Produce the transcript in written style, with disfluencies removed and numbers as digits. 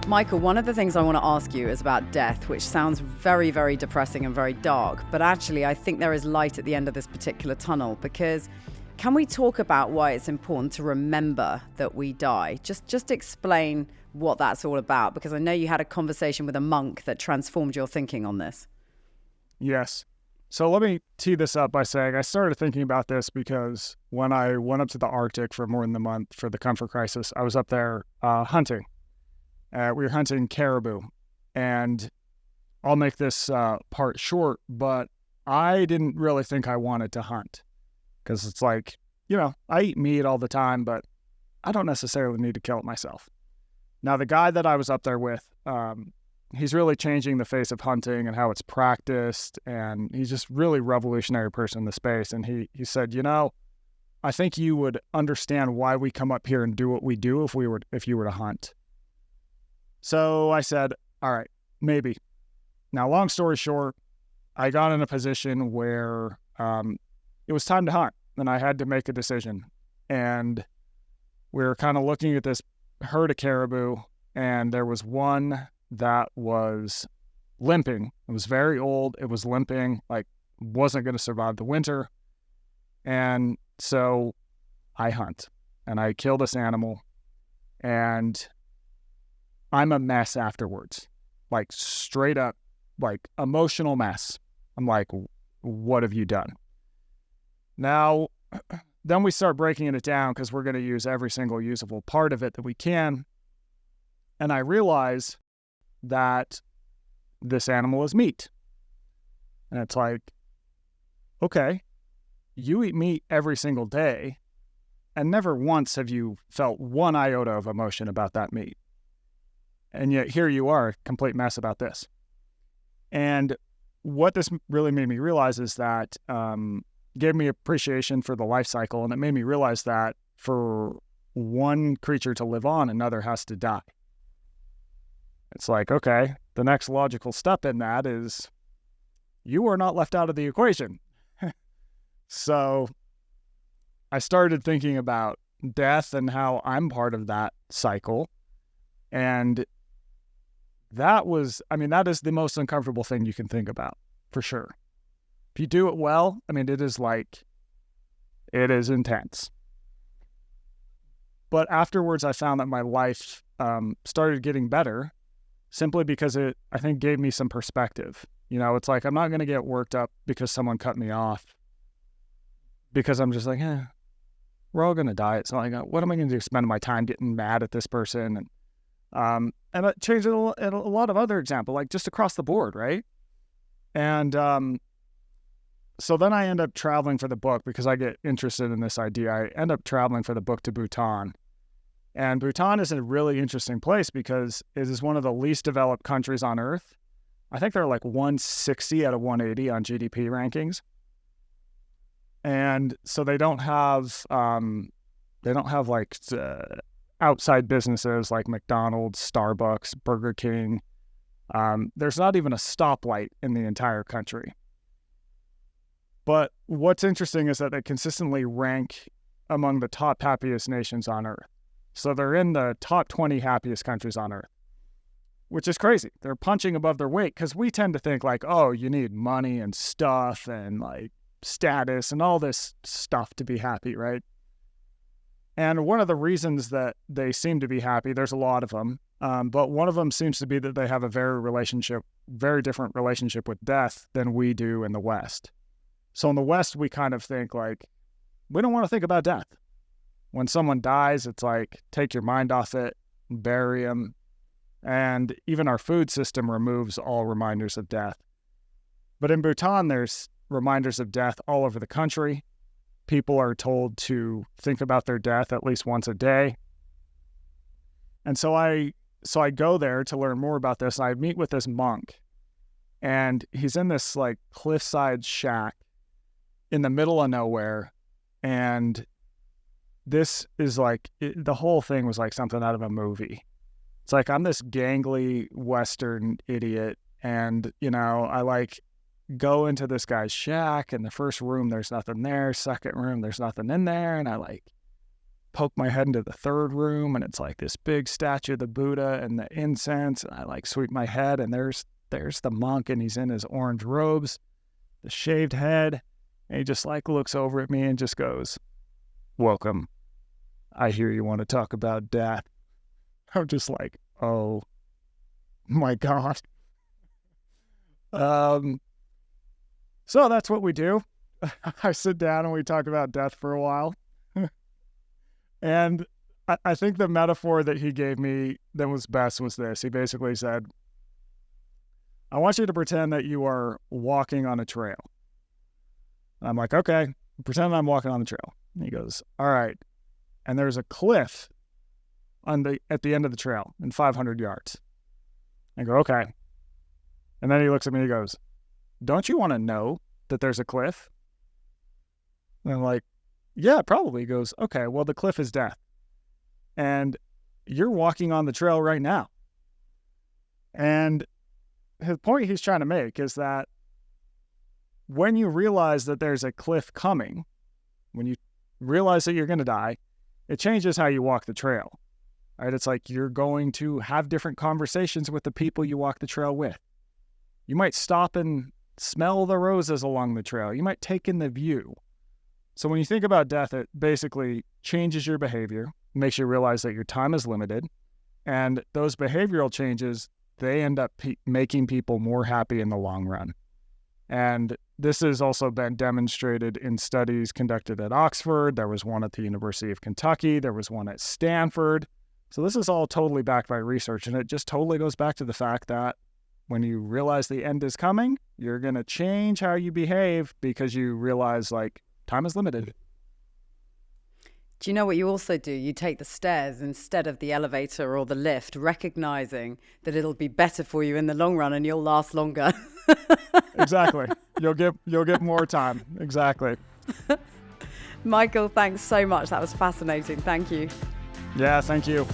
Michael, one of the things I want to ask you is about death, which sounds very, very depressing and very dark. But actually, I think there is light at the end of this particular tunnel, because can we talk about why it's important to remember that we die? Just explain what that's all about, because I know you had a conversation with a monk that transformed your thinking on this. Yes. So let me tee this up by saying I started thinking about this because when I went up to the Arctic for more than a month for the comfort crisis, I was up there hunting. We were hunting caribou, and I'll make this part short, but I didn't really think I wanted to hunt because it's like, I eat meat all the time, but I don't necessarily need to kill it myself. Now, the guy that I was up there with, he's really changing the face of hunting and how it's practiced, and he's just really revolutionary person in the space. And he said, I think you would understand why we come up here and do what we do if you were to hunt. So I said, all right, maybe. Now, long story short, I got in a position where it was time to hunt, and I had to make a decision. And we were kind of looking at this herd of caribou, and there was one that was limping. It was very old. It was limping, wasn't going to survive the winter. And so I hunt, and I kill this animal, and I'm a mess afterwards, straight up, emotional mess. I'm like, what have you done? Now, then we start breaking it down because we're going to use every single usable part of it that we can. And I realize that this animal is meat. And it's like, okay, you eat meat every single day, and never once have you felt one iota of emotion about that meat. And yet here you are, a complete mess about this. And what this really made me realize is that gave me appreciation for the life cycle, and it made me realize that for one creature to live on, another has to die. It's like, okay, the next logical step in that is you are not left out of the equation. So I started thinking about death and how I'm part of that cycle. And that is the most uncomfortable thing you can think about, for sure. If you do it well, it is intense. But afterwards, I found that my life started getting better simply because it, I think, gave me some perspective. It's like I'm not going to get worked up because someone cut me off, because I'm just like, we're all going to die. It's not like, what am I going to do? Spend my time getting mad at this person? And it changed a lot of other examples, just across the board, right? And so then I end up traveling for the book because I get interested in this idea. I end up traveling for the book to Bhutan. And Bhutan is a really interesting place because it is one of the least developed countries on Earth. I think they're 160 out of 180 on GDP rankings. And so they don't have outside businesses like McDonald's, Starbucks, Burger King. There's not even a stoplight in the entire country. But what's interesting is that they consistently rank among the top happiest nations on Earth. So they're in the top 20 happiest countries on Earth, which is crazy. They're punching above their weight because we tend to think you need money and stuff and status and all this stuff to be happy, right? And one of the reasons that they seem to be happy, there's a lot of them, but one of them seems to be that they have a very different relationship with death than we do in the West. So in the West, we kind of think we don't want to think about death. When someone dies, it's take your mind off it, bury them. And even our food system removes all reminders of death. But in Bhutan, there's reminders of death all over the country. People are told to think about their death at least once a day. And so I go there to learn more about this. And I meet with this monk, and he's in this cliffside shack in the middle of nowhere. And this is the whole thing was something out of a movie. It's I'm this gangly Western idiot, and I go into this guy's shack, and the first room there's nothing there, second room there's nothing in there, and I poke my head into the third room, and it's like this big statue of the Buddha and the incense. And I like sweep my head, and there's the monk, and he's in his orange robes, the shaved head, and he just like looks over at me and just goes, "Welcome. I hear you want to talk about death." I'm just like, oh my gosh. So that's what we do. I sit down and we talk about death for a while. And I think the metaphor that he gave me that was best was this. He basically said, I want you to pretend that you are walking on a trail. I'm like, okay, pretend I'm walking on the trail. And he goes, all right. And there's a cliff at the end of the trail in 500 yards. I go, okay. And then he looks at me and he goes, don't you want to know that there's a cliff? And I'm like, yeah, probably. He goes, okay, well, the cliff is death. And you're walking on the trail right now. And his point he's trying to make is that when you realize that there's a cliff coming, when you realize that you're going to die, it changes how you walk the trail. Right? It's like you're going to have different conversations with the people you walk the trail with. You might stop and smell the roses along the trail. You might take in the view. So when you think about death, it basically changes your behavior, makes you realize that your time is limited, and those behavioral changes, they end up making people more happy in the long run. And this has also been demonstrated in studies conducted at Oxford. There was one at the University of Kentucky. There was one at Stanford. So this is all totally backed by research, and it just totally goes back to the fact that when you realize the end is coming, you're going to change how you behave because you realize, like, time is limited. Do you know what you also do? You take the stairs instead of the elevator or the lift, recognizing that it'll be better for you in the long run and you'll last longer. Exactly. You'll get more time. Exactly. Michael, thanks so much. That was fascinating. Thank you. Yeah, thank you.